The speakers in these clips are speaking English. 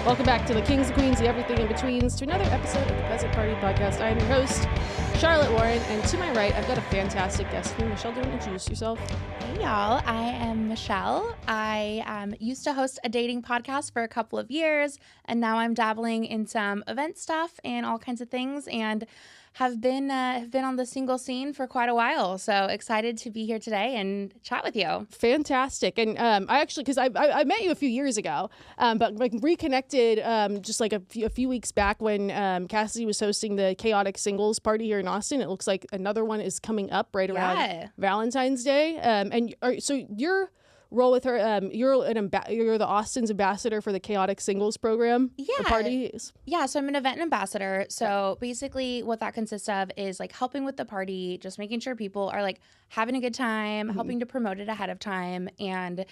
Welcome back to the Kings and Queens, the Everything in Betweens, to another episode of the Peasant Party Podcast. I am your host, Charlotte Warren, and to my right, I've got a fantastic guest with me. Michelle, do you want to introduce yourself? Hey, y'all. I am Michelle. I used to host a dating podcast for a couple of years, and now I'm dabbling in some event stuff and all kinds of things, and have been on the single scene for quite a while. So excited to be here today and chat with you. Fantastic. And I actually, because I met you a few years ago, but like reconnected just like a few weeks back when Cassidy was hosting the Chaotic Singles Party here in Austin. It looks like another one is coming up right around Valentine's Day. So your role with her, you're the Austin's ambassador for the Chaotic Singles program. Yeah. Parties. Yeah. So I'm an event ambassador. So basically what that consists of is like helping with the party, just making sure people are like having a good time, helping to promote it ahead of time. And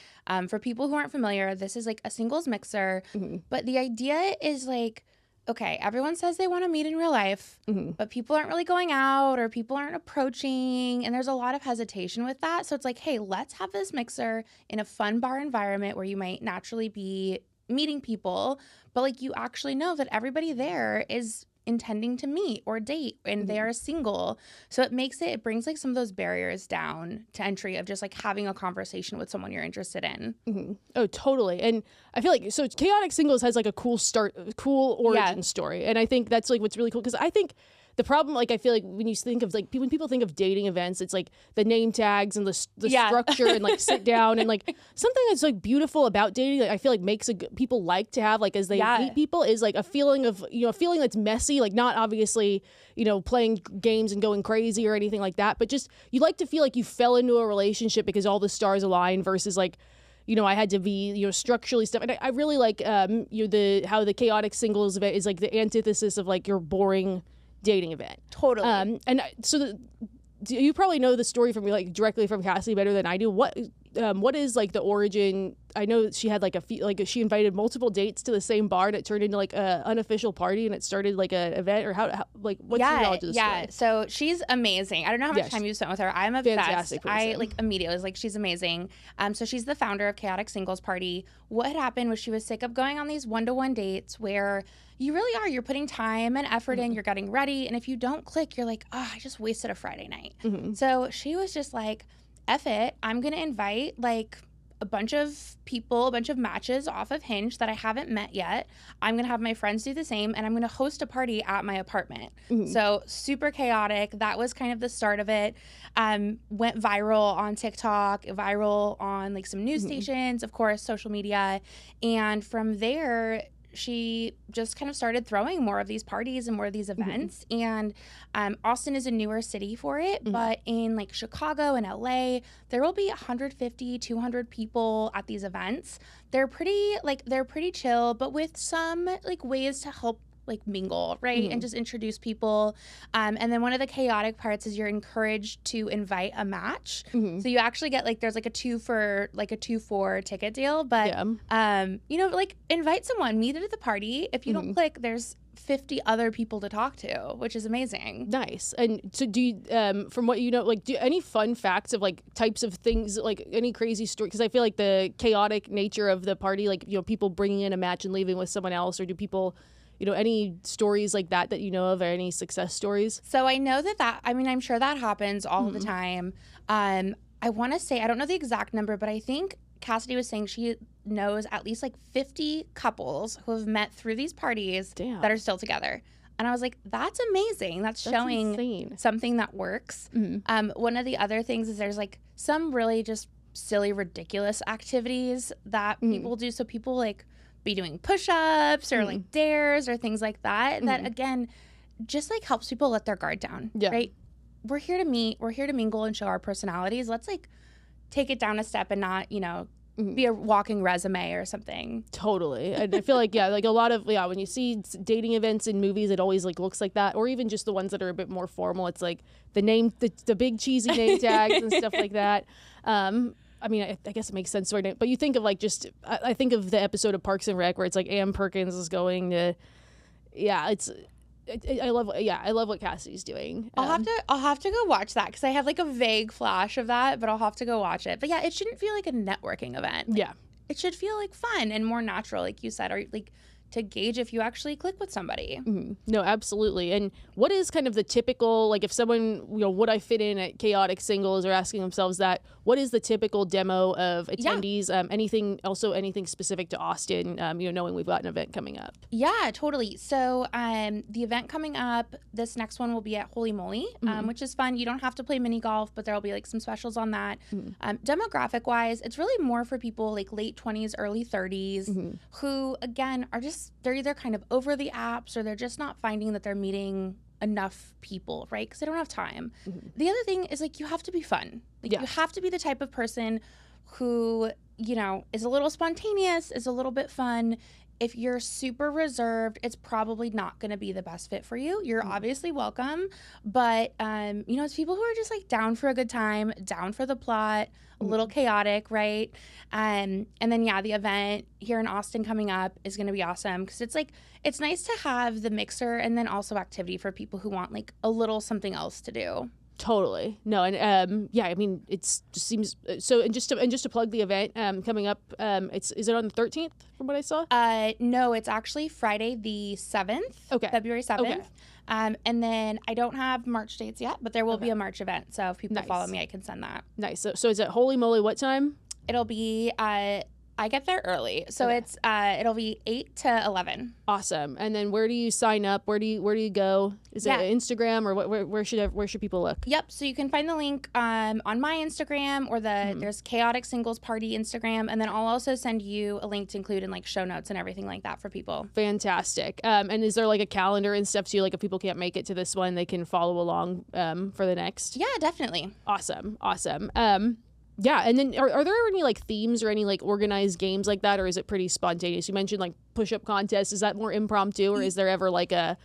for people who aren't familiar, this is like a singles mixer. But the idea is like, okay, everyone says they want to meet in real life, but people aren't really going out or people aren't approaching, and there's a lot of hesitation with that. So it's like, hey, let's have this mixer in a fun bar environment where you might naturally be meeting people, but like you actually know that everybody there is intending to meet or date and they are single. So it brings like some of those barriers down to entry of just like having a conversation with someone you're interested in. Oh, totally. And I feel like, so Chaotic Singles has like a cool origin story. And I think that's like what's really cool. Because I think the problem, like, I feel like when you think of like, when people think of dating events, it's like the name tags and the structure and like sit down and like something that's like beautiful about dating that I feel like makes people like to have like as they meet people is like a feeling of, a feeling that's messy, like not obviously, playing games and going crazy or anything like that, but just you like to feel like you fell into a relationship because all the stars align versus like, I had to be, structurally stuff. And I really like, how the Chaotic Singles event is like the antithesis of like your boring dating event. Totally. And so you probably know the story from like directly from Cassie better than I do. What is like the origin? I know she had like she invited multiple dates to the same bar and it turned into like a unofficial party and it started like an event, or how like what's your knowledge of the story? Yeah. So she's amazing. I don't know how much time you spent with her. I'm obsessed. Fantastic person. I like immediately was like, she's amazing. So she's the founder of Chaotic Singles Party. What had happened was she was sick of going on these one-to-one dates where you really are. You're putting time and effort in. You're getting ready. And if you don't click, you're like, oh, I just wasted a Friday night. So she was just like, F it. I'm going to invite like a bunch of people, a bunch of matches off of Hinge that I haven't met yet. I'm going to have my friends do the same. And I'm going to host a party at my apartment. So super chaotic. That was kind of the start of it. Went viral on TikTok, viral on like some news stations, of course, social media. And from there, she just kind of started throwing more of these parties and more of these events. And Austin is a newer city for it, but in like Chicago and LA, there will be 150, 200 people at these events. They're pretty chill, but with some like ways to help like mingle, right? And just introduce people. And then one of the chaotic parts is you're encouraged to invite a match. So you actually get like, there's like a 2-for ticket deal, but like invite someone, meet at the party. If you don't click, there's 50 other people to talk to, which is amazing. Nice. And so do you, from what you know, like, do any fun facts of like types of things, like any crazy story? Because I feel like the chaotic nature of the party, like, people bringing in a match and leaving with someone else, or do people, any stories like that you know of, or any success stories? So I know I'm sure that happens all the time. I want to say, I don't know the exact number, but I think Cassidy was saying she knows at least like 50 couples who have met through these parties that are still together. And I was like, that's amazing. That's showing insane. Something that works. One of the other things is there's like some really just silly, ridiculous activities that people do. So people like be doing push-ups or like dares or things like that, that again just like helps people let their guard down. Right? We're here to meet, we're here to mingle and show our personalities. Let's like take it down a step and not be a walking resume or something. Totally. And I feel like like a lot of when you see dating events in movies, it always like looks like that, or even just the ones that are a bit more formal, it's like the big cheesy name tags and stuff like that. I mean, I guess it makes sense right now, but you think of like I think of the episode of Parks and Rec where it's like Ann Perkins is going to, I love what Cassidy's doing. I'll have to go watch that because I have like a vague flash of that, but I'll have to go watch it. But yeah, it shouldn't feel like a networking event. Yeah, it should feel like fun and more natural, like you said, or like to gauge if you actually click with somebody. Mm-hmm. No, absolutely. And what is kind of the typical, like if someone, would I fit in at Chaotic Singles, or asking themselves that, what is the typical demo of attendees? Yeah. Anything specific to Austin, knowing we've got an event coming up? Yeah, totally. So the event coming up, this next one will be at Holy Moly, which is fun. You don't have to play mini golf, but there'll be like some specials on that. Demographic wise, it's really more for people like late 20s, early 30s, who again they're either kind of over the apps, or they're just not finding that they're meeting enough people, right? Because they don't have time. The other thing is like you have to be fun. Like you have to be the type of person who, is a little spontaneous, is a little bit fun. If you're super reserved, it's probably not going to be the best fit for you. You're obviously welcome, but it's people who are just like down for a good time, down for the plot, a little chaotic, right? And then the event here in Austin coming up is going to be awesome, because it's nice to have the mixer and then also activity for people who want like a little something else to do. Totally. No, and it just seems so. And just to plug the event coming up, is it on the 13th from what I saw? No, it's actually Friday the 7th. Okay. February 7th. Okay. And then I don't have March dates yet, but there will be a March event. So if people follow me, I can send that. Nice. So is it Holy Moly? What time? It'll be I get there early, so it's it'll be 8 to 11. Awesome. And then where do you sign up? Where do you go? Is it Instagram, or where should people look? Yep. So you can find the link on my Instagram, or there's Chaotic Singles Party Instagram, and then I'll also send you a link to include in like show notes and everything like that for people. Fantastic. And is there like a calendar and stuff too? Like if people can't make it to this one, they can follow along for the next? Yeah, definitely. Awesome. Yeah, and then are there any like themes or any like organized games like that, or is it pretty spontaneous? You mentioned like push-up contests. Is that more impromptu, or is there ever like a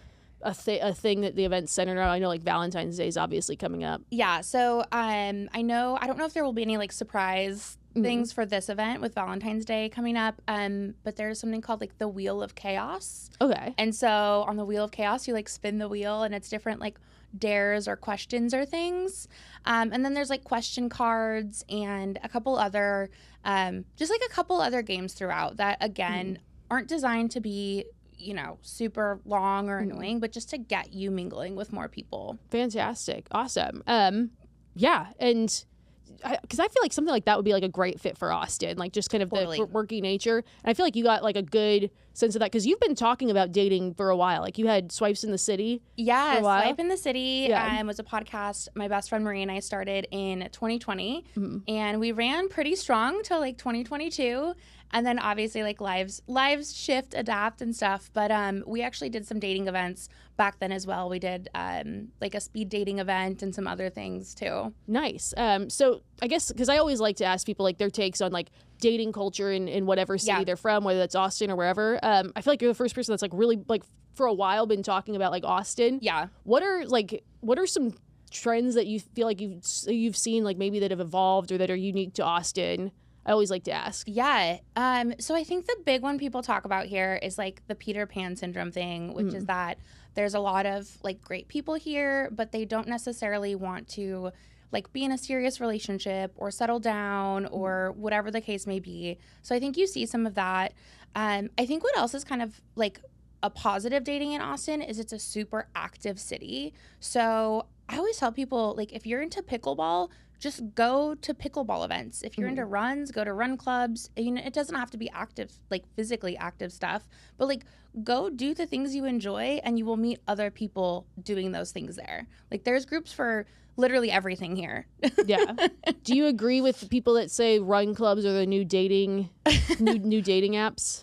thing that the event's centered around? I know like Valentine's Day is obviously coming up. Yeah, so I don't know if there will be any like surprise things for this event with Valentine's Day coming up, but there's something called like the Wheel of Chaos. Okay. And so on the Wheel of Chaos, you like spin the wheel, and it's different like dares or questions or things, and then there's like question cards and a couple other games throughout that again aren't designed to be super long or annoying, but just to get you mingling with more people. Fantastic. Awesome. Yeah, and because I feel like something like that would be like a great fit for Austin, like just kind of the worky nature. And I feel like you got like a good sense of that, because you've been talking about dating for a while. Like you had Swipes in the City. Yeah, Swipe in the City was a podcast my best friend Marie and I started in 2020, and we ran pretty strong till like 2022. And then obviously like lives shift, adapt and stuff. But we actually did some dating events back then as well. We did like a speed dating event and some other things too. Nice. So I guess because I always like to ask people like their takes on like dating culture in whatever city they're from, whether that's Austin or wherever. I feel like you're the first person that's like really like for a while been talking about like Austin. Yeah. What are some trends that you feel like you've seen like maybe that have evolved or that are unique to Austin? I always like to ask. Yeah. So I think the big one people talk about here is like the Peter Pan syndrome thing, which is that there's a lot of like great people here, but they don't necessarily want to like be in a serious relationship or settle down or whatever the case may be. So I think you see some of that. I think what else is kind of like a positive dating in Austin is it's a super active city. So I always tell people like if you're into pickleball, just go to pickleball events. If you're into runs, go to run clubs. It doesn't have to be active, like physically active stuff, but like go do the things you enjoy and you will meet other people doing those things there. Like there's groups for literally everything here. Yeah. Do you agree with people that say run clubs are the new dating apps?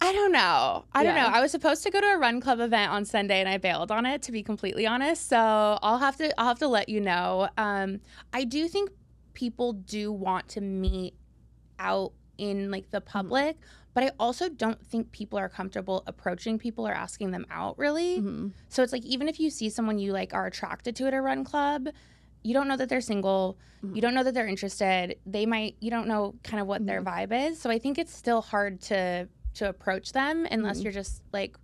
I don't know. I don't know. I was supposed to go to a run club event on Sunday and I bailed on it, to be completely honest. So I'll have to let you know. I do think people do want to meet out in like the public, but I also don't think people are comfortable approaching people or asking them out really. So it's like even if you see someone you like are attracted to at a run club, you don't know that they're single. You don't know that they're interested. You don't know kind of what their vibe is. So I think it's still hard to approach them unless you're just like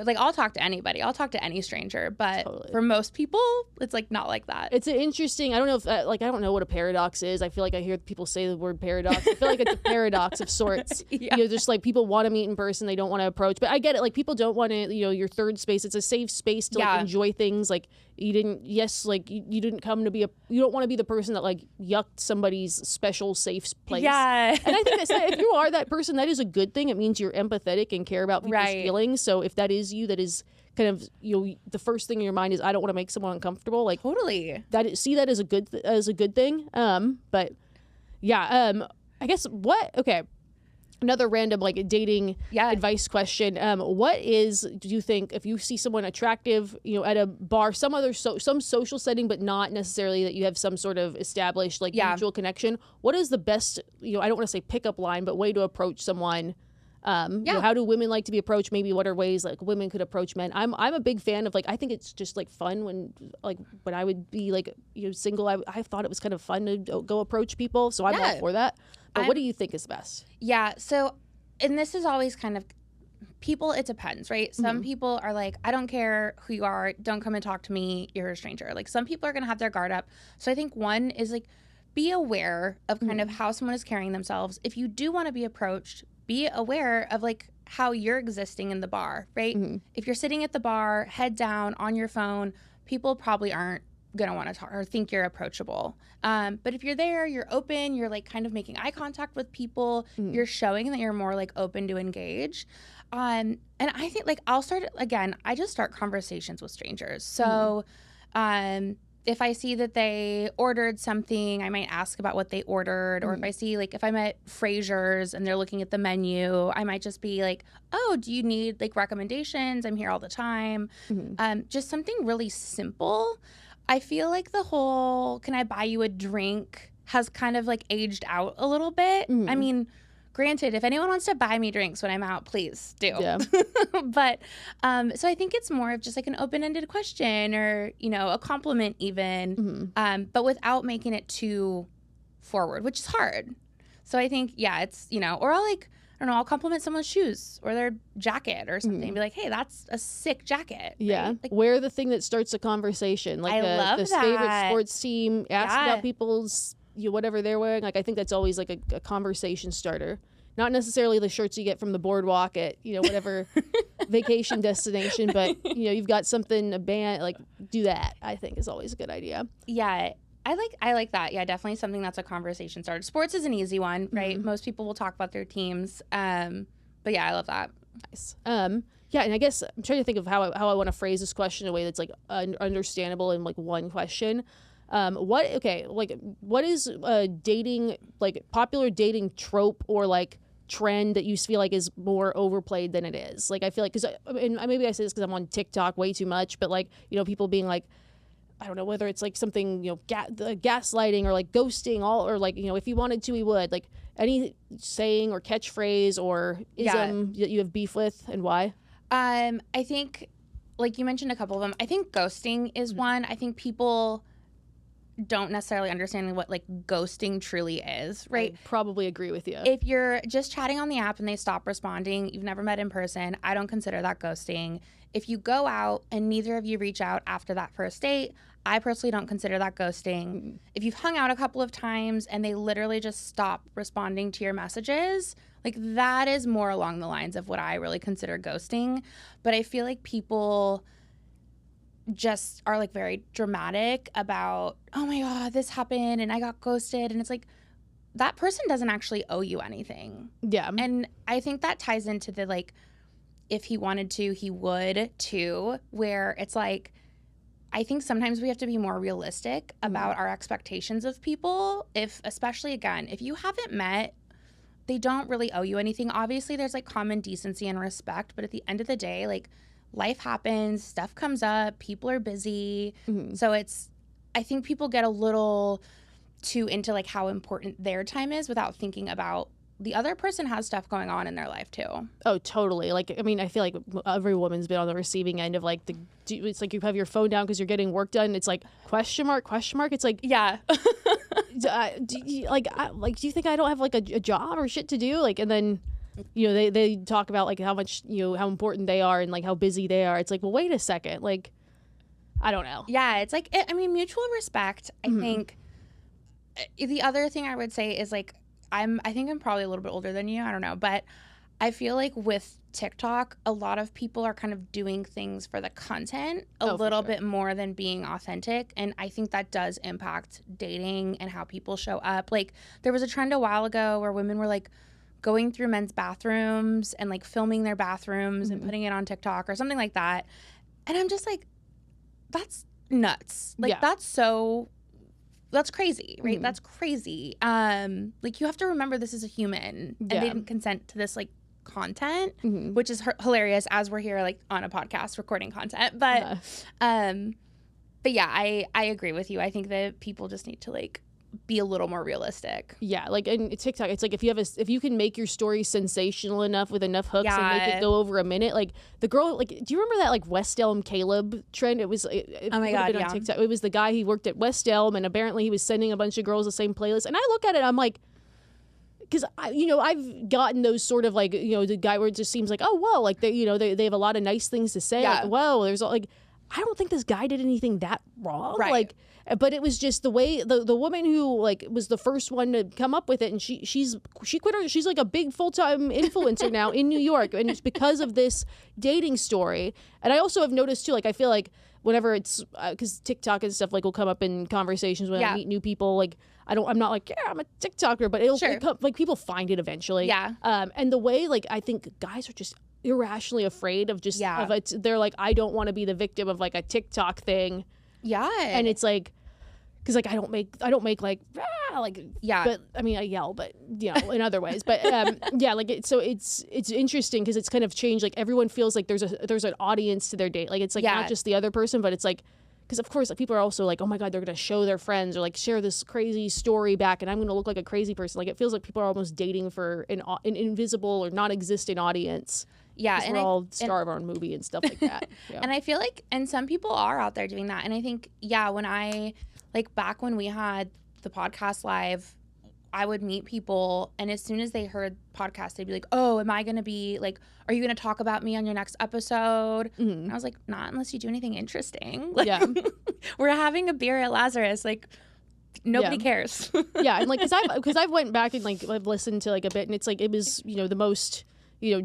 like I'll talk to anybody. I'll talk to any stranger. But Totally. for most people, it's like not like that. It's an interesting, I don't know if, like, I don't know what a paradox is. I feel like I hear people say the word paradox. I feel like it's a paradox of sorts. Yeah. You know, just like people want to meet in person, they don't want to approach. But I get it. Like, people don't want to, you know, your third space, it's a safe space to like enjoy things. Like, you didn't, you didn't come to be you don't want to be the person that like yucked somebody's special safe place. Yeah. And I think that if you are that person, that is a good thing. It means you're empathetic and care about people's feelings. So if that is you, that is kind of, you know, the first thing in your mind is, I don't want to make someone uncomfortable. Like, totally. See that as a good thing. But yeah, I guess okay. Another random like dating advice question. What do you think, if you see someone attractive, you know, at a bar, some social setting, but not necessarily that you have some sort of established like mutual connection, what is the best, you know, I don't want to say pickup line, but way to approach someone? You know, how do women like to be approached? Maybe what are ways like women could approach men? I'm a big fan of like, I think it's just like fun when I would be like, you know, single, I thought it was kind of fun to go approach people. So I'm all for that. But what do you think is best? Yeah. So, and this is always kind of people, it depends, right? Some people are like, I don't care who you are. Don't come and talk to me. You're a stranger. Like, some people are going to have their guard up. So I think one is like, be aware of kind of how someone is carrying themselves. If you do want to be approached, be aware of like how you're existing in the bar, right? If you're sitting at the bar, head down on your phone, people probably aren't going to want to talk or think you're approachable. But if you're there, you're open, you're like kind of making eye contact with people, you're showing that you're more like open to engage. And I think like I just start conversations with strangers. So if I see that they ordered something, I might ask about what they ordered. Or if I see, like, if I'm at Frasier's and they're looking at the menu, I might just be like, oh, do you need, like, recommendations? I'm here all the time. Just something really simple. I feel like the whole, can I buy you a drink, has kind of, like, aged out a little bit. I mean, granted, if anyone wants to buy me drinks when I'm out, please do. Yeah. But so I think it's more of just like an open-ended question or, you know, a compliment even, but without making it too forward, which is hard. So I think, it's, you know, or I'll compliment someone's shoes or their jacket or something. Be like, hey, that's a sick jacket. Yeah. Right? Like, wear the thing that starts a conversation. Like I love the that. favorite sports team, ask about people's, you know, whatever they're wearing. Like, I think that's always like a conversation starter. Not necessarily the shirts you get from the boardwalk at, you know, whatever vacation destination, but, you know, you've got something, a band, like, do that, I think is always a good idea. Yeah. I like that. Yeah, definitely something that's a conversation starter. Sports is an easy one, right? Most people will talk about their teams. But yeah, I love that. Nice. Yeah, and I guess I'm trying to think of how I want to phrase this question in a way that's like understandable in like one question. What is dating, like popular dating trope or like trend that you feel like is more overplayed than it is? Like, I feel like, because maybe I say this because I'm on TikTok way too much, but like, you know, people being like, I don't know whether it's like something, you know, gaslighting or like ghosting, or like, you know, if he wanted to, he would, like any saying or catchphrase or ism that you have beef with, and why? I think, like you mentioned a couple of them. I think ghosting is one. I think people don't necessarily understand what like ghosting truly is, right? I probably agree with you. If you're just chatting on the app and they stop responding, you've never met in person, I don't consider that ghosting. If you go out and neither of you reach out after that first date, I personally don't consider that ghosting. If you've hung out a couple of times and they literally just stop responding to your messages, like that is more along the lines of what I really consider ghosting. But I feel like people just are like very dramatic about, oh my God, this happened and I got ghosted. And it's like, that person doesn't actually owe you anything. Yeah. And I think that ties into the like, if he wanted to, he would too, where it's like, I think sometimes we have to be more realistic about our expectations of people. Especially again, if you haven't met, they don't really owe you anything. Obviously there's like common decency and respect, but at the end of the day, like, life happens, stuff comes up, people are busy. So I think people get a little too into like how important their time is without thinking about the other person has stuff going on in their life too. Oh, totally. Like, I mean, I feel like every woman's been on the receiving end of like it's like you have your phone down because you're getting work done. It's like question mark. It's like, yeah. Do you think I don't have like a job or shit to do? Like, and then you know, they talk about like how much, you know, how important they are and like how busy they are. It's like, well, wait a second, like, I don't know. Yeah, it's like, I mean, mutual respect. I think the other thing I would say is like, I think I'm probably a little bit older than you. I don't know, but I feel like with TikTok, a lot of people are kind of doing things for the content a little bit more than being authentic. And I think that does impact dating and how people show up. Like, there was a trend a while ago where women were like going through men's bathrooms and like filming their bathrooms and putting it on TikTok or something like that. And I'm just like, that's nuts. Like, that's crazy, right? That's crazy. Like, you have to remember this is a human and they didn't consent to this like content, which is hilarious as we're here like on a podcast recording content. But yeah, I agree with you. I think that people just need to like be a little more realistic. Yeah, like in TikTok, it's like if you can make your story sensational enough with enough hooks and make it go over a minute. Like the girl, like, do you remember that like West Elm Caleb trend? It was oh my god, on TikTok. It was the guy, he worked at West Elm and apparently he was sending a bunch of girls the same playlist. And I look at it, I'm like, because I've gotten those sort of like, you know, the guy where it just seems like, oh whoa, like they have a lot of nice things to say. Like, whoa, there's like, I don't think this guy did anything that wrong. Right. Like, but it was just the way the woman who like was the first one to come up with it, and she quit her. She's like a big full-time influencer now in New York, and it's because of this dating story. And I also have noticed too, like I feel like whenever it's because TikTok and stuff like will come up in conversations when I meet new people, like I'm not like, yeah, I'm a TikToker, but it'll come, like people find it eventually. Yeah. And the way like I think guys are just irrationally afraid of just of it. They're like, I don't want to be the victim of like a TikTok thing. Yeah. And it's like, because like I don't make like but I mean I yell, but you know, in other ways, but yeah, like it's interesting because it's kind of changed. Like everyone feels like there's an audience to their date. Like it's like not just the other person, but it's like, because of course like people are also like, oh my god, they're gonna show their friends or like share this crazy story back, and I'm gonna look like a crazy person. Like it feels like people are almost dating for an invisible or non-existent audience. Yeah, and we're all star of our own movie and stuff like that. Yeah. And I feel like, and some people are out there doing that. And I think, when I, like back when we had the podcast live, I would meet people, and as soon as they heard podcast, they'd be like, oh, am I going to be like, are you going to talk about me on your next episode? And I was like, not unless you do anything interesting. Like, we're having a beer at Lazarus. Like, nobody cares. Yeah, and like, because I've went back and like I've listened to like a bit, and it's like, it was, the most,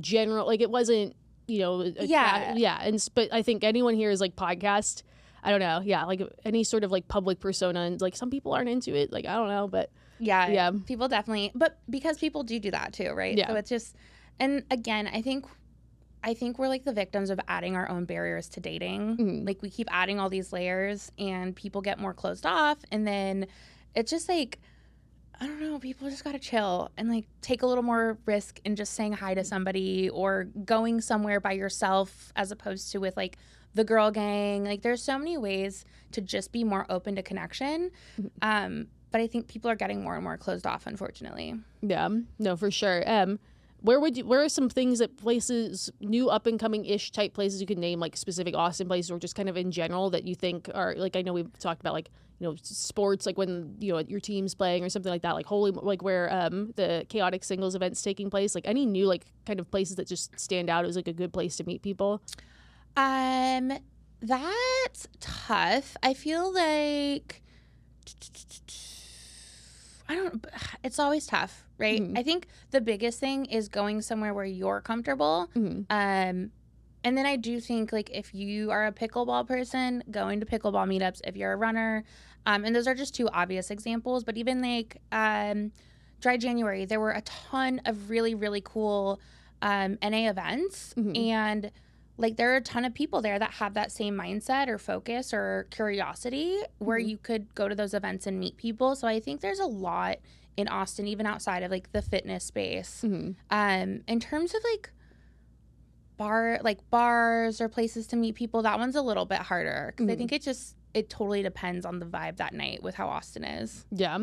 general, like it wasn't, and but I think anyone here is like podcast, I don't know, like any sort of like public persona, and like some people aren't into it, like I don't know, but people definitely, but because people do that too, right? So it's just, and again, I think we're like the victims of adding our own barriers to dating. Like we keep adding all these layers, and people get more closed off, and then it's just like, I don't know, people just gotta chill and like take a little more risk in just saying hi to somebody or going somewhere by yourself as opposed to with like the girl gang. Like there's so many ways to just be more open to connection. But I think people are getting more and more closed off, unfortunately. Yeah, no, for sure. Where are some things that places, new up and coming ish type places you could name, like specific Austin places or just kind of in general that you think are like, I know we've talked about like, sports, like when, your team's playing or something like that, like where the Chaotic Singles event's taking place, like any new like kind of places that just stand out as like a good place to meet people? That's tough. I feel like it's always tough, right? I think the biggest thing is going somewhere where you're comfortable. And then I do think like if you are a pickleball person, going to pickleball meetups, if you're a runner, and those are just two obvious examples, but even like Dry January, there were a ton of really, really cool NA events, and like there are a ton of people there that have that same mindset or focus or curiosity where you could go to those events and meet people. So I think there's a lot in Austin, even outside of like the fitness space. In terms of like bars or places to meet people, that one's a little bit harder because I think it totally depends on the vibe that night with how Austin is. Yeah.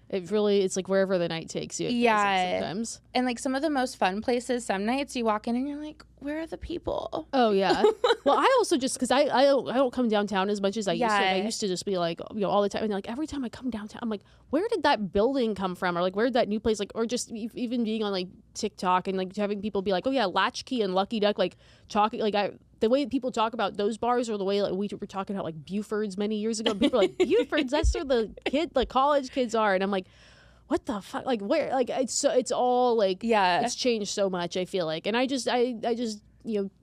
It's like wherever the night takes you. Yeah. Sometimes. And like some of the most fun places, some nights you walk in and you're like, where are the people? Oh yeah. Well, I also just because I don't come downtown as much as I used to. I used to just be like, all the time, and like every time I come downtown, I'm like, where did that building come from, or like where did that new place, like, or just even being on like TikTok and like having people be like, oh yeah, Latchkey and Lucky Duck, like talking like the way people talk about those bars, or the way like we were talking about like Buford's many years ago. People are like, Buford's, that's where the college kids are, and I'm like, what the fuck? Like where? Like it's all like it's changed so much. I feel like, and I just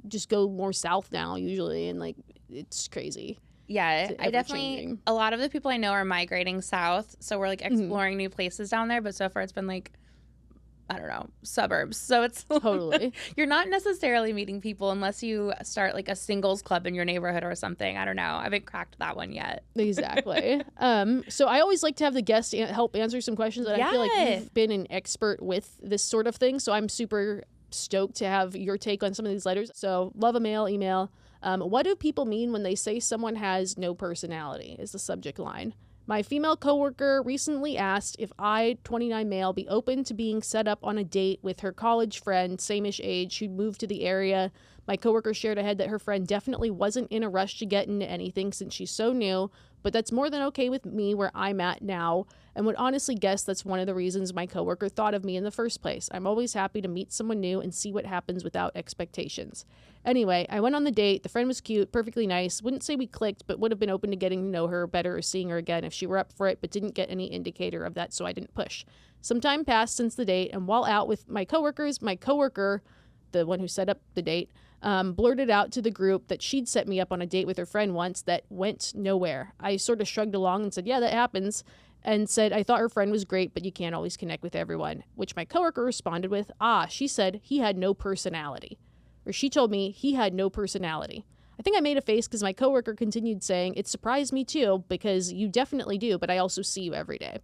just go more south now usually, and like it's crazy. Yeah, I definitely a lot of the people I know are migrating south, so we're like exploring new places down there. But so far it's been like, I don't know, suburbs. So it's totally you're not necessarily meeting people unless you start like a singles club in your neighborhood or something. I don't know. I haven't cracked that one yet. Exactly. So I always like to have the guests help answer some questions, and I feel like you've been an expert with this sort of thing. So I'm super stoked to have your take on some of these letters. So love a mail, email. What do people mean when they say someone has no personality is the subject line. My female coworker recently asked if I, 29 male, be open to being set up on a date with her college friend, same-ish age, who'd moved to the area. My coworker shared ahead that her friend definitely wasn't in a rush to get into anything since she's so new, but that's more than okay with me where I'm at now, and would honestly guess that's one of the reasons my coworker thought of me in the first place. I'm always happy to meet someone new and see what happens without expectations. Anyway, I went on the date. The friend was cute, perfectly nice. Wouldn't say we clicked, but would have been open to getting to know her better or seeing her again if she were up for it, but didn't get any indicator of that, so I didn't push. Some time passed since the date, and while out with my coworkers, my coworker, the one who set up the date, blurted out to the group that she'd set me up on a date with her friend once that went nowhere. I sort of shrugged along and said, yeah, that happens, and said I thought her friend was great, but you can't always connect with everyone, which my coworker responded with, she said he had no personality. Or she told me he had no personality. I think I made a face because my coworker continued saying, it surprised me too, because you definitely do, but I also see you every day.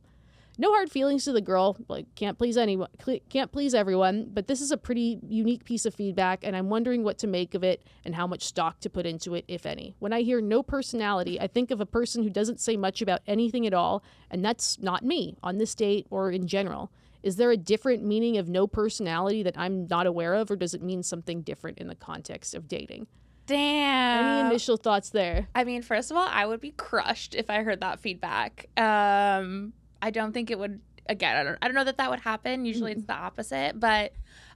No hard feelings to the girl, like can't please everyone, but this is a pretty unique piece of feedback, and I'm wondering what to make of it and how much stock to put into it, if any. When I hear no personality, I think of a person who doesn't say much about anything at all, and that's not me on this date or in general. Is there a different meaning of no personality that I'm not aware of, or does it mean something different in the context of dating? Damn. Any initial thoughts there? I mean, first of all, I would be crushed if I heard that feedback. I don't think it would. Again, I don't know that would happen. Usually, it's the opposite. But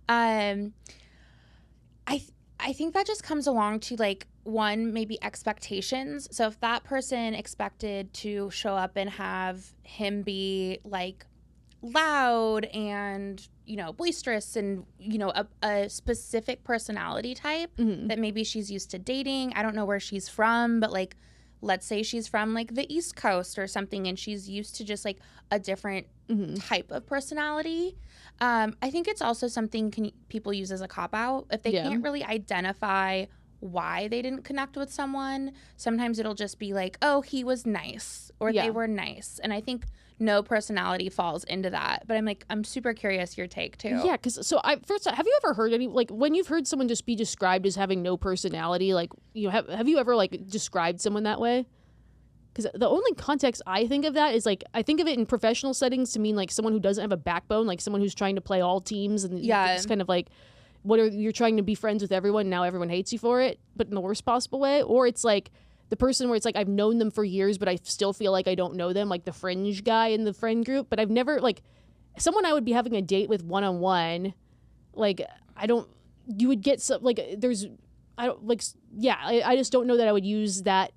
I think that just comes along to like one, maybe expectations. So if that person expected to show up and have him be like loud and boisterous and a specific personality type that maybe she's used to dating. I don't know where she's from, but like let's say she's from like the East Coast or something and she's used to just like a different type of personality. I think it's also something people use as a cop-out if they can't really identify why they didn't connect with someone. Sometimes it'll just be like, oh, he was nice or they were nice. And I think no personality falls into that. But I'm super curious your take too. Yeah, because first, have you ever heard any, like when you've heard someone just be described as having no personality, like have you ever like described someone that way? Because the only context I think of that is like I think of it in professional settings to mean like someone who doesn't have a backbone, like someone who's trying to play all teams and it's kind of like you're trying to be friends with everyone, and now everyone hates you for it, but in the worst possible way. Or it's like the person where it's like I've known them for years, but I still feel like I don't know them, like the fringe guy in the friend group. But I've never like someone I would be having a date with one-on-one. Like you would get some like I just don't know that I would use that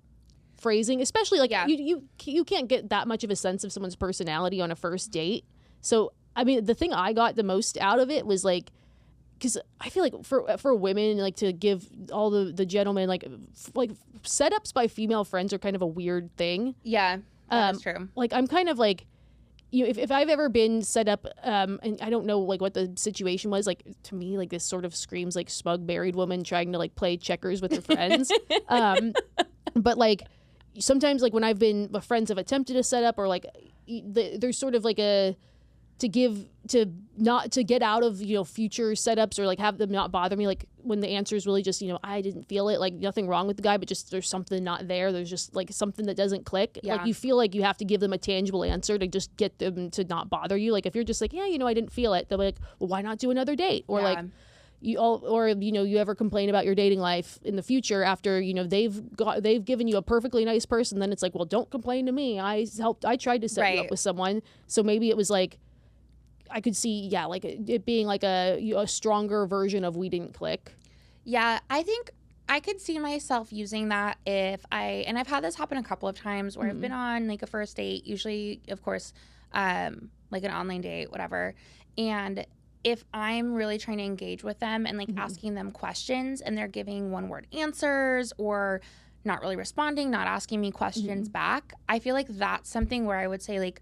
phrasing, especially like you can't get that much of a sense of someone's personality on a first date. So I mean, the thing I got the most out of it was like, because I feel like for women, like to give all the gentlemen like setups by female friends are kind of a weird thing. Yeah, that's true. Like I'm kind of like, if I've ever been set up, and I don't know like what the situation was, like to me like this sort of screams like smug married woman trying to like play checkers with her friends. But like sometimes like when I've been friends have attempted to set up or like there's sort of like a to get out of, you know, future setups, or like have them not bother me, like when the answer is really just, you know, I didn't feel it, like nothing wrong with the guy, but just there's something not there, there's just like something that doesn't click. Like you feel like you have to give them a tangible answer to just get them to not bother you. Like if you're just like, yeah, you know, I didn't feel it, they're like, well, why not do another date? Or like you know, you ever complain about your dating life in the future after, you know, they've given you a perfectly nice person, then it's like, well, don't complain to me, I tried to set you up with someone. So maybe it was like, I could see, like it being like a stronger version of we didn't click. Yeah, I think I could see myself using that and I've had this happen a couple of times where I've been on like a first date, usually, of course, like an online date, whatever. And if I'm really trying to engage with them and like asking them questions and they're giving one-word answers or not really responding, not asking me questions back, I feel like that's something where I would say like,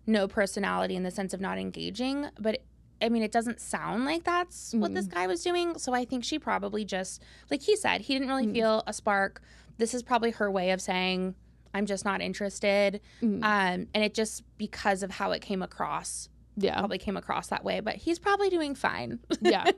no personality in the sense of not engaging. But I mean, it doesn't sound like that's what this guy was doing. So I think she probably just, like he said, he didn't really feel a spark. This is probably her way of saying, I'm just not interested. And it just, because of how it came across, probably came across that way. But he's probably doing fine.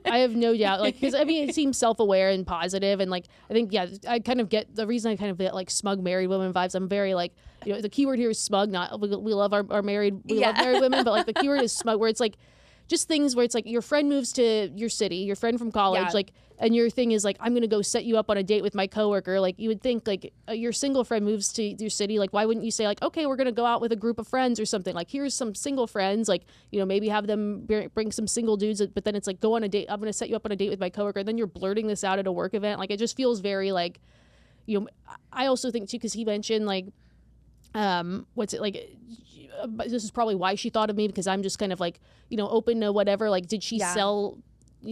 I have no doubt. Like, because I mean, it seems self-aware and positive, and like I think I kind of get the reason I kind of get like smug married woman vibes. I'm very like, you know, the keyword here is smug. Not we love our married love married women, but like the keyword is smug, where it's like just things where it's like your friend moves to your city, your friend from college, like, and your thing is like, I'm gonna go set you up on a date with my coworker. Like you would think like your single friend moves to your city, like why wouldn't you say like, okay, we're gonna go out with a group of friends or something, like here's some single friends, like, you know, maybe have them bring some single dudes, but then it's like, go on a date, I'm gonna set you up on a date with my coworker, and then you're blurting this out at a work event. Like it just feels very like, you know, I also think too, because he mentioned like what's it like, this is probably why she thought of me, because I'm just kind of like, you know, open to whatever. Like did she sell,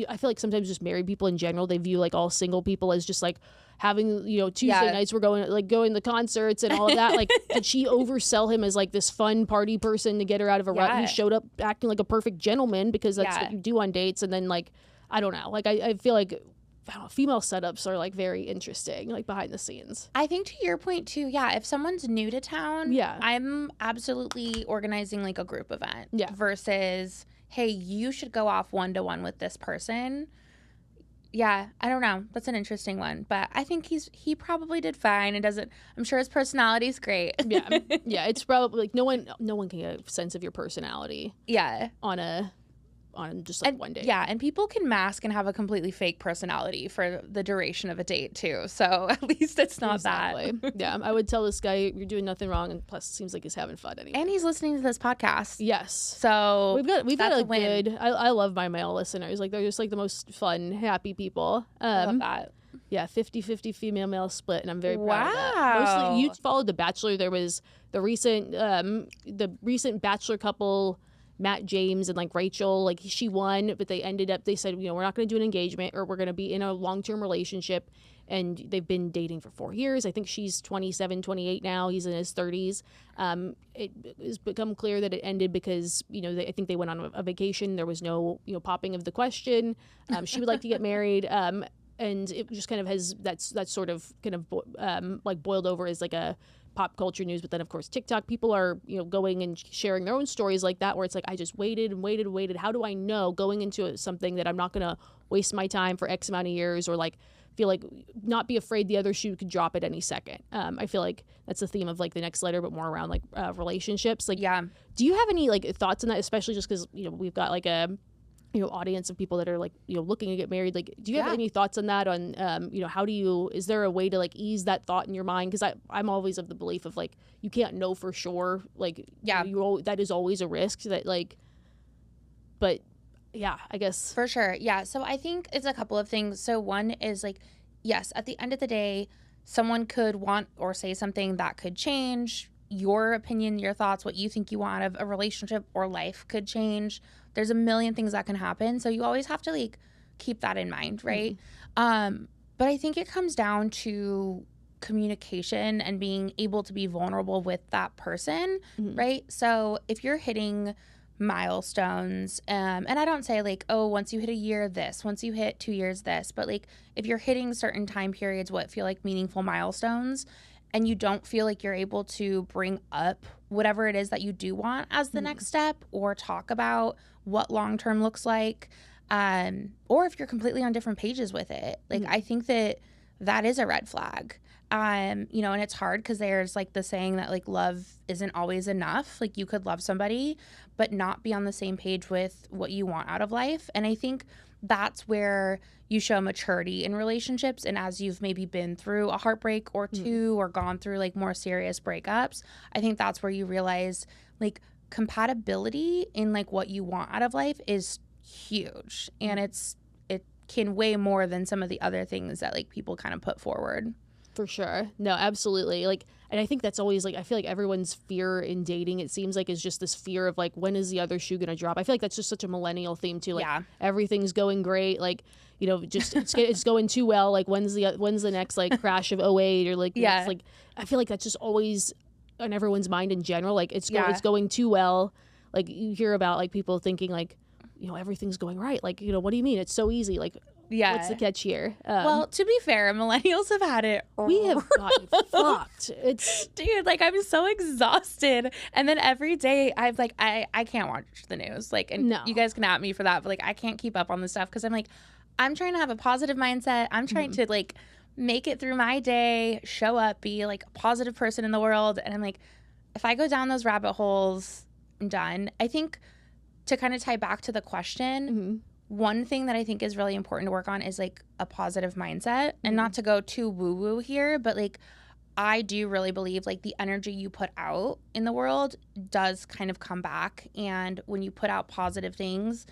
I feel like sometimes just married people in general, they view like all single people as just like having, you know, Tuesday nights we're going to concerts and all of that. Like did she oversell him as like this fun party person to get her out of a rut? He showed up acting like a perfect gentleman because that's what you do on dates. And then like, I don't know, like I feel like, I don't know, female setups are like very interesting, like behind the scenes. I think to your point too, if someone's new to town, I'm absolutely organizing like a group event versus, hey, you should go off one-to-one with this person. I don't know. That's an interesting one, but I think he probably did fine. It doesn't, I'm sure his personality's great. It's probably like no one can get a sense of your personality. On just like one day. And people can mask and have a completely fake personality for the duration of a date too. So at least it's not that. I would tell this guy, you're doing nothing wrong, and plus it seems like he's having fun anyway. And he's listening to this podcast. Yes. So we've got a good, I love my male listeners. Like they're just like the most fun, happy people. I love that. 50-50 female-male split, and I'm very proud of that. Mostly, you followed The Bachelor. There was the recent Bachelor couple, Matt James and like Rachel, like she won, but they said, you know, we're not going to do an engagement, or we're going to be in a long-term relationship. And they've been dating for 4 years. I think she's 27, 28 now. He's in his 30s. It has become clear that it ended because, you know, I think they went on a vacation. There was no, you know, popping of the question. She would like to get married. And it just kind of has, that's sort of kind of like boiled over as like a pop culture news. But then of course TikTok people are, you know, going and sharing their own stories like that, where it's like, I just waited and waited and waited. How do I know going into something that I'm not going to waste my time for X amount of years, or like feel like not be afraid the other shoe could drop at any second. I feel like that's the theme of like the next letter, but more around like relationships. Like, do you have any like thoughts on that, especially just because, you know, we've got like a, you know, audience of people that are like, you know, looking to get married. Like, do you have any thoughts on that? On, you know, is there a way to like ease that thought in your mind? Because I'm always of the belief of like, you can't know for sure. Like, that is always a risk that like, but I guess. For sure. Yeah. So I think it's a couple of things. So one is like, yes, at the end of the day, someone could want or say something that could change your opinion, your thoughts, what you think you want out of a relationship or life could change. There's a million things that can happen. So you always have to like keep that in mind, right? Mm-hmm. But I think it comes down to communication and being able to be vulnerable with that person, right? So if you're hitting milestones, and I don't say like, oh, once you hit a year this, once you hit 2 years this, but like if you're hitting certain time periods what feel like meaningful milestones, and you don't feel like you're able to bring up whatever it is that you do want as the next step, or talk about what long-term looks like, or if you're completely on different pages with it. Like, I think that is a red flag. You know, and it's hard because there's like the saying that like love isn't always enough. Like, you could love somebody but not be on the same page with what you want out of life. And I think that's where you show maturity in relationships. And as you've maybe been through a heartbreak or two, or gone through like more serious breakups, I think that's where you realize like compatibility in like what you want out of life is huge. And it can weigh more than some of the other things that like people kind of put forward. For sure. No, absolutely. Like, and I think that's always like, I feel like everyone's fear in dating, it seems like, is just this fear of like, when is the other shoe going to drop? I feel like that's just such a millennial theme too. Like, everything's going great. Like, you know, just it's going too well. Like, when's the next like crash of 08 or like, it's like, I feel like that's just always on everyone's mind in general. Like, it's going too well. Like, you hear about like people thinking like, you know, everything's going right. Like, you know, what do you mean? It's so easy. Like, what's the catch here? Well, to be fair, millennials have had it. We have gotten fucked. Dude, like, I'm so exhausted. And then every day I'm like, I can't watch the news. Like, and you guys can at me for that, but like, I can't keep up on this stuff because I'm like, I'm trying to have a positive mindset. I'm trying to like make it through my day, show up, be like a positive person in the world. And I'm like, if I go down those rabbit holes, I'm done. I think to kind of tie back to the question, one thing that I think is really important to work on is like a positive mindset, and not to go too woo-woo here, but like I do really believe like the energy you put out in the world does kind of come back. And when you put out positive things,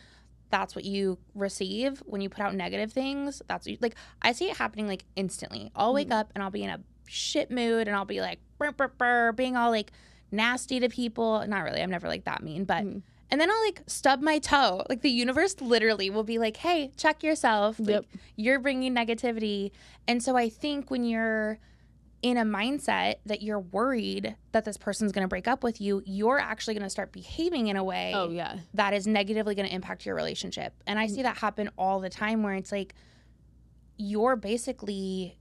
that's what you receive. When you put out negative things, that's what like, I see it happening like instantly. I'll wake up and I'll be in a shit mood and I'll be like, burr, burr, burr, being all like nasty to people. Not really. I'm never like that mean, but and then I'll like stub my toe. Like, the universe literally will be like, hey, check yourself. Like, you're bringing negativity. And so I think when you're in a mindset that you're worried that this person's going to break up with you, you're actually going to start behaving in a way that is negatively going to impact your relationship. And I see that happen all the time, where it's like you're basically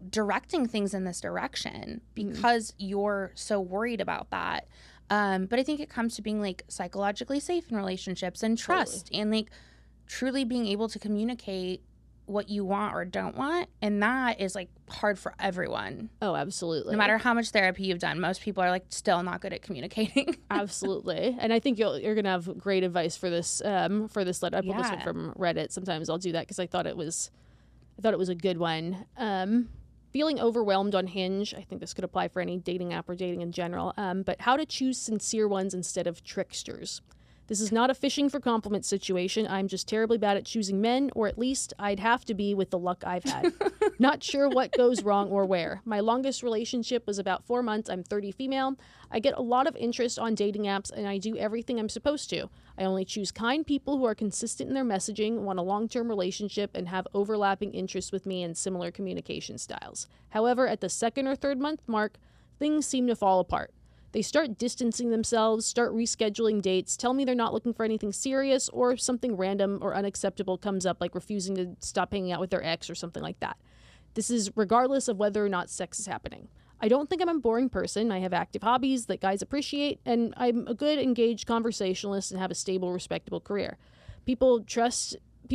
directing things in this direction because you're so worried about that. But I think it comes to being like psychologically safe in relationships and trust and like truly being able to communicate what you want or don't want. And that is like hard for everyone. Oh, absolutely. No matter how much therapy you've done, most people are like still not good at communicating. Absolutely. And I think you're going to have great advice for this letter. I pulled this one from Reddit. Sometimes I'll do that because I thought it was a good one. Feeling overwhelmed on Hinge. I think this could apply for any dating app or dating in general. But how to choose sincere ones instead of tricksters. This is not a fishing for compliments situation. I'm just terribly bad at choosing men, or at least I'd have to be with the luck I've had. Not sure what goes wrong or where. My longest relationship was about 4 months. I'm 30 female. I get a lot of interest on dating apps, and I do everything I'm supposed to. I only choose kind people who are consistent in their messaging, want a long-term relationship, and have overlapping interests with me and similar communication styles. However, at the 2nd or 3rd month mark, things seem to fall apart. They start distancing themselves, start rescheduling dates, tell me they're not looking for anything serious, or something random or unacceptable comes up, like refusing to stop hanging out with their ex or something like that. This is regardless of whether or not sex is happening. I don't think I'm a boring person. I have active hobbies that guys appreciate, and I'm a good, engaged conversationalist and have a stable, respectable career. People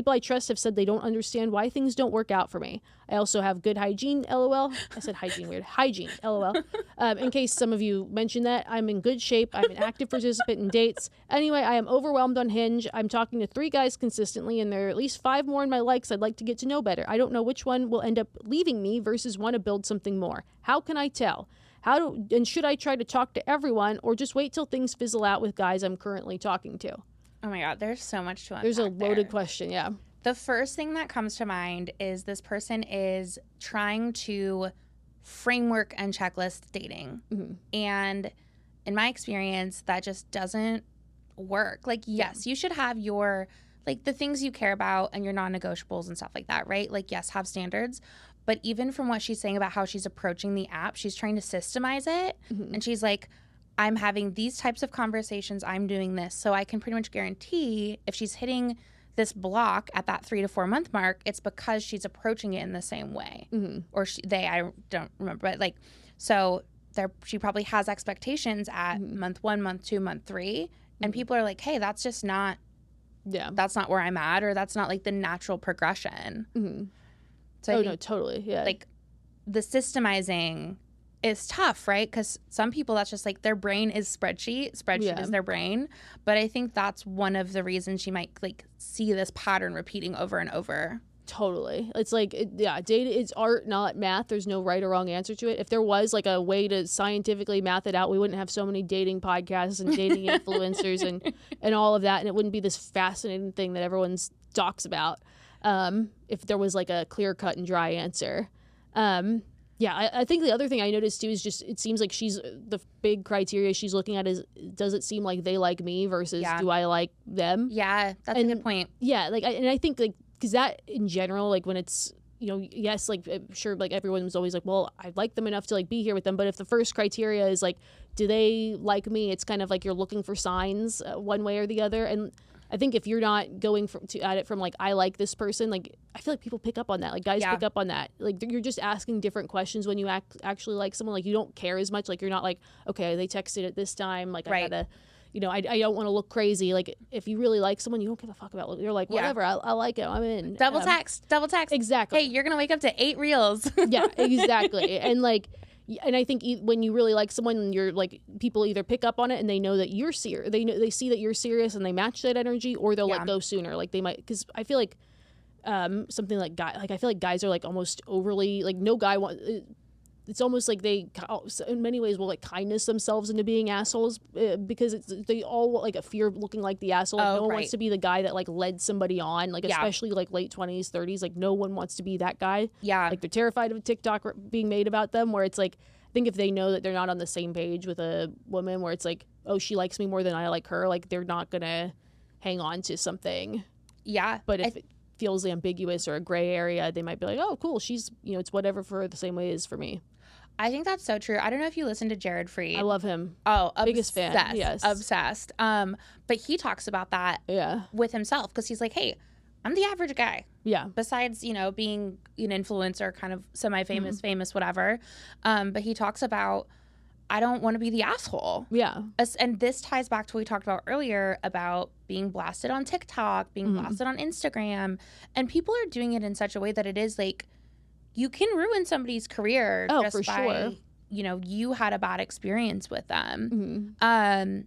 I trust have said they don't understand why things don't work out for me. I also have good hygiene, LOL. I said hygiene weird. Hygiene, LOL. In case some of you mentioned that, I'm in good shape. I'm an active participant in dates. Anyway, I am overwhelmed on Hinge. I'm talking to 3 guys consistently, and there are at least 5 more in my likes I'd like to get to know better. I don't know which one will end up leaving me versus want to build something more. How can I tell? And should I try to talk to everyone, or just wait till things fizzle out with guys I'm currently talking to? Oh my God, there's so much to unpack. There's a loaded question, yeah. The first thing that comes to mind is this person is trying to framework and checklist dating. And in my experience, that just doesn't work. Like, yes, you should have your, like, the things you care about and your non-negotiables and stuff like that, right? Like, yes, have standards. But even from what she's saying about how she's approaching the app, she's trying to systemize it. And she's like, I'm having these types of conversations. I'm doing this. So I can pretty much guarantee if she's hitting this block at that 3 to 4 month mark, it's because she's approaching it in the same way. Or I don't remember, but like, so she probably has expectations at month 1, month 2, month 3, and people are like, hey, that's just not, that's not where I'm at, or that's not like the natural progression. So I think, no, totally. Yeah. Like the systemizing is tough, right? Because some people, that's just like their brain is spreadsheet is their brain. But I think that's one of the reasons she might like see this pattern repeating over and over. Totally. It's like, data is art, not math. There's no right or wrong answer to it. If there was like a way to scientifically math it out, we wouldn't have so many dating podcasts and dating influencers and all of that. And it wouldn't be this fascinating thing that everyone talks about if there was like a clear cut and dry answer. I think the other thing I noticed too is just it seems like the big criteria she's looking at is, does it seem like they like me versus do I like them? Yeah, that's a good point. Yeah, like I think like because that in general, like when it's, you know, yes, like sure, like everyone's always like, well, I like them enough to like be here with them, but if the first criteria is like, do they like me, it's kind of like you're looking for signs one way or the other. And I think if you're not going at it from like, I like this person, like I feel like people pick up on that, like guys pick up on that, like you're just asking different questions when you actually like someone, like you don't care as much, like you're not like, okay, they texted at this time, like I gotta, you know, I don't want to look crazy. Like if you really like someone, you don't give a fuck about. You're like, whatever, I like it, I'm in. Double text. Exactly. Hey, you're gonna wake up to 8 reels. Yeah, exactly. And like, and I think when you really like someone, you're like, people either pick up on it and they know that you're serious. They see that you're serious and they match that energy, or they'll let go sooner. Like they might, because I feel like something like I feel like guys are like almost overly like no guy wants. It's almost like they, in many ways, will like kindness themselves into being assholes because they all like a fear of looking like the asshole. Like, no one wants to be the guy that like led somebody on, like especially like late 20s, 30s. Like no one wants to be that guy. Yeah, like they're terrified of TikTok being made about them. Where it's like, I think if they know that they're not on the same page with a woman, where it's like, oh, she likes me more than I like her, like they're not gonna hang on to something. Yeah, but if it feels ambiguous or a gray area, they might be like, oh, cool, she's, you know, it's whatever for her the same way it is for me. I think that's so true. I don't know if you listen to Jared Freed. I love him. Oh, biggest fan. Yes, obsessed. But he talks about that with himself because he's like, hey, I'm the average guy. Yeah. Besides, you know, being an influencer, kind of semi-famous, famous, whatever. But he talks about, I don't want to be the asshole. Yeah. And this ties back to what we talked about earlier about being blasted on TikTok, being blasted on Instagram, and people are doing it in such a way that it is like, you can ruin somebody's career just by, you know, you had a bad experience with them. And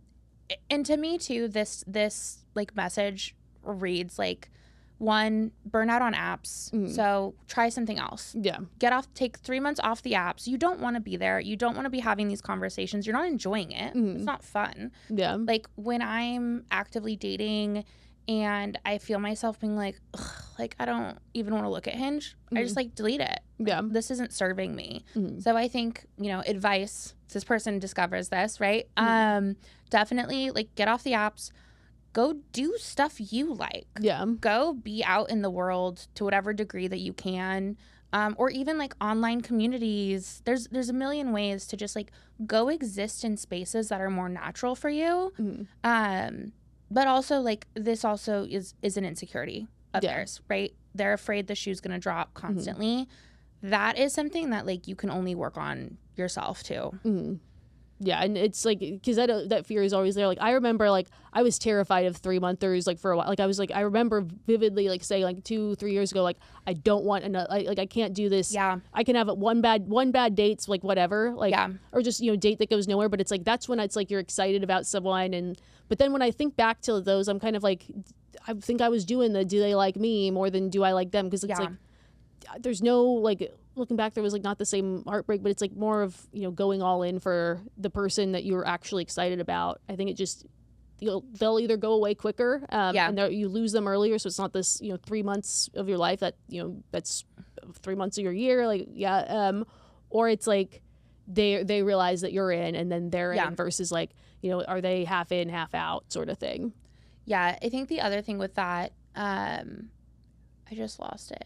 to me too, this like message reads like, one, burnout on apps. So try something else. Yeah. Take 3 months off the apps. You don't want to be there. You don't want to be having these conversations. You're not enjoying it. It's not fun. Yeah. Like when I'm actively dating and I feel myself being like, ugh, like I don't even want to look at Hinge. I just like delete it. Yeah. This isn't serving me. So I think, you know, advice, this person discovers this, right? Definitely like get off the apps. Go do stuff you like. Yeah. Go be out in the world to whatever degree that you can. Or even like online communities. There's a million ways to just like go exist in spaces that are more natural for you. But also like this also is an insecurity of theirs, right? They're afraid the shoe's gonna drop constantly. That is something that like you can only work on yourself too. Yeah, and it's like, because that fear is always there. Like, I remember, like, I was terrified of 3-monthers, like, for a while. Like, I remember vividly, like, saying, like, 2-3 years ago, like, I don't want another, like, I can't do this. Yeah. I can have one bad date's, like, whatever. Like, or just, you know, date that goes nowhere. But it's, like, that's when it's, like, you're excited about someone. But then when I think back to those, I'm kind of, like, I think I was doing do they like me more than do I like them? Because it's, like, there's no, like, looking back, there was like not the same heartbreak, but it's like more of, you know, going all in for the person that you're actually excited about. I think it just, they'll either go away quicker and you lose them earlier. So it's not this, you know, 3 months of your life that, you know, that's 3 months of your year. Like, or it's like they realize that you're in and then they're in versus like, you know, are they half in, half out sort of thing. Yeah. I think the other thing with that, I just lost it.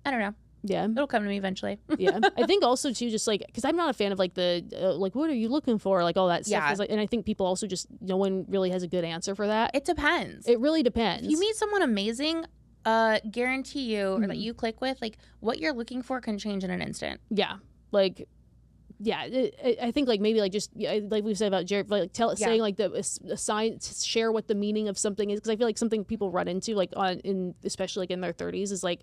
I don't know. Yeah. It'll come to me eventually. Yeah. I think also too, just like, because I'm not a fan of like the like, what are you looking for, like all that stuff. Like, and I think people also just, no one really has a good answer for that. It depends. It really depends. If you meet someone amazing, guarantee you or that you click with, like what you're looking for can change in an instant. Yeah. Like, yeah, I think like maybe like just like we've said about Jared, like saying like the assign, share what the meaning of something is, because I feel like something people run into like especially like in their 30s is like,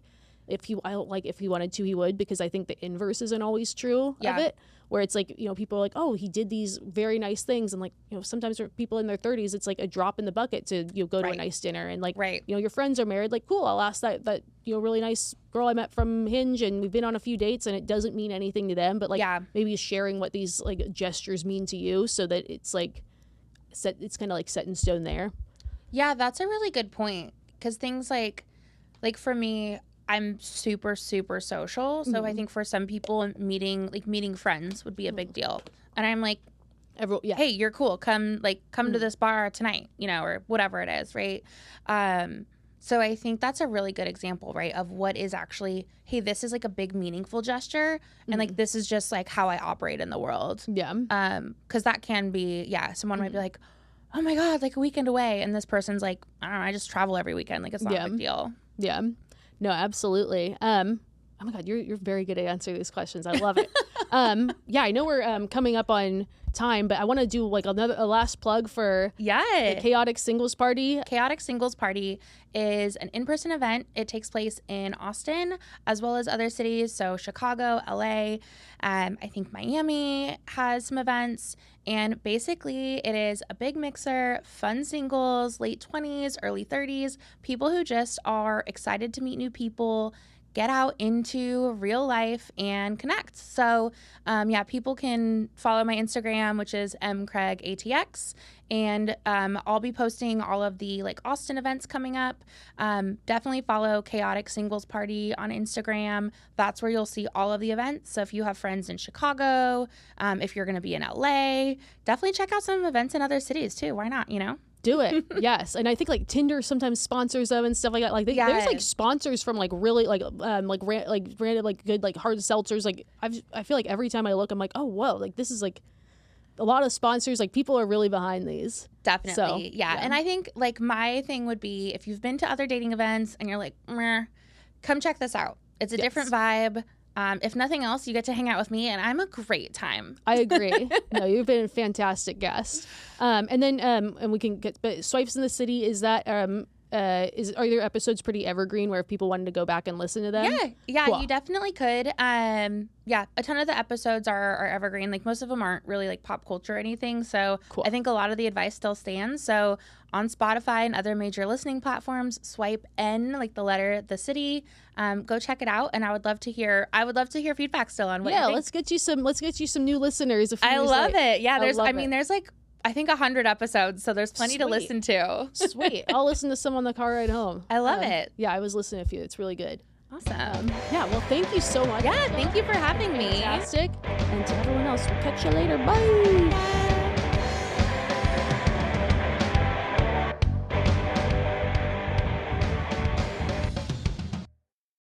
if he wanted to, he would, because I think the inverse isn't always true of it, where it's like, you know, people are like, oh, he did these very nice things, and like, you know, sometimes for people in their 30s it's like a drop in the bucket to, you know, go to a nice dinner, and like, you know, your friends are married, like, cool, I'll ask that you know, really nice girl I met from Hinge and we've been on a few dates, and it doesn't mean anything to them, but like maybe sharing what these like gestures mean to you, so that it's like it's kind of like set in stone there. Yeah, that's a really good point, because things like for me, I'm super, super social. So I think for some people, meeting friends would be a big deal. And I'm like, hey, you're cool. Come to this bar tonight, you know, or whatever it is, right? So I think that's a really good example, right, of what is actually, hey, this is like a big meaningful gesture, and like this is just like how I operate in the world. Yeah. Because that can be, someone might be like, oh my God, like a weekend away, and this person's like, I don't know, I just travel every weekend. Like, it's not a big deal. Yeah. No, absolutely. Oh my God, you're very good at answering these questions. I love it. Yeah, I know we're coming up on time, but I want to do like a last plug for the Chaotic Singles Party. Chaotic Singles Party is an in-person event. It takes place in Austin as well as other cities, so Chicago, LA, I think Miami has some events, and basically it is a big mixer, fun singles, late 20s, early 30s, people who just are excited to meet new people, get out into real life and connect. So people can follow my Instagram, which is mcraigatx, and I'll be posting all of the like Austin events coming up. Definitely follow Chaotic Singles Party on Instagram. That's where you'll see all of the events. So if you have friends in Chicago, if you're going to be in LA, definitely check out some events in other cities too. Why not, you know? Do it. Yes. And I think like Tinder sometimes sponsors them and stuff like that. Like there's like sponsors from like really like random like good like hard seltzers. Like I feel like every time I look, I'm like, oh whoa, like this is like a lot of sponsors. Like people are really behind these. Definitely. So, yeah. And I think like my thing would be, if you've been to other dating events and you're like, meh, come check this out. It's a different vibe. If nothing else, you get to hang out with me, and I'm a great time. I agree. No, you've been a fantastic guest. And then, and we can get, but Swipes in the City, is that, are your episodes pretty evergreen where if people wanted to go back and listen to them? Yeah, cool. You definitely could. A ton of the episodes are evergreen. Like most of them aren't really like pop culture or anything. So cool. I think a lot of the advice still stands. So on Spotify and other major listening platforms, swipe N, like the letter, the city. Go check it out. And I would love to hear feedback still on what you think. let's get you some new listeners. I love it. Yeah, there's like, I think 100 episodes, so there's plenty to listen to. Sweet. I'll listen to some on the car ride home. I love it. Yeah, I was listening to a few. It's really good. Awesome. Yeah, well, thank you so much. Yeah, thank you for having me. Fantastic. And to everyone else, we'll catch you later. Bye.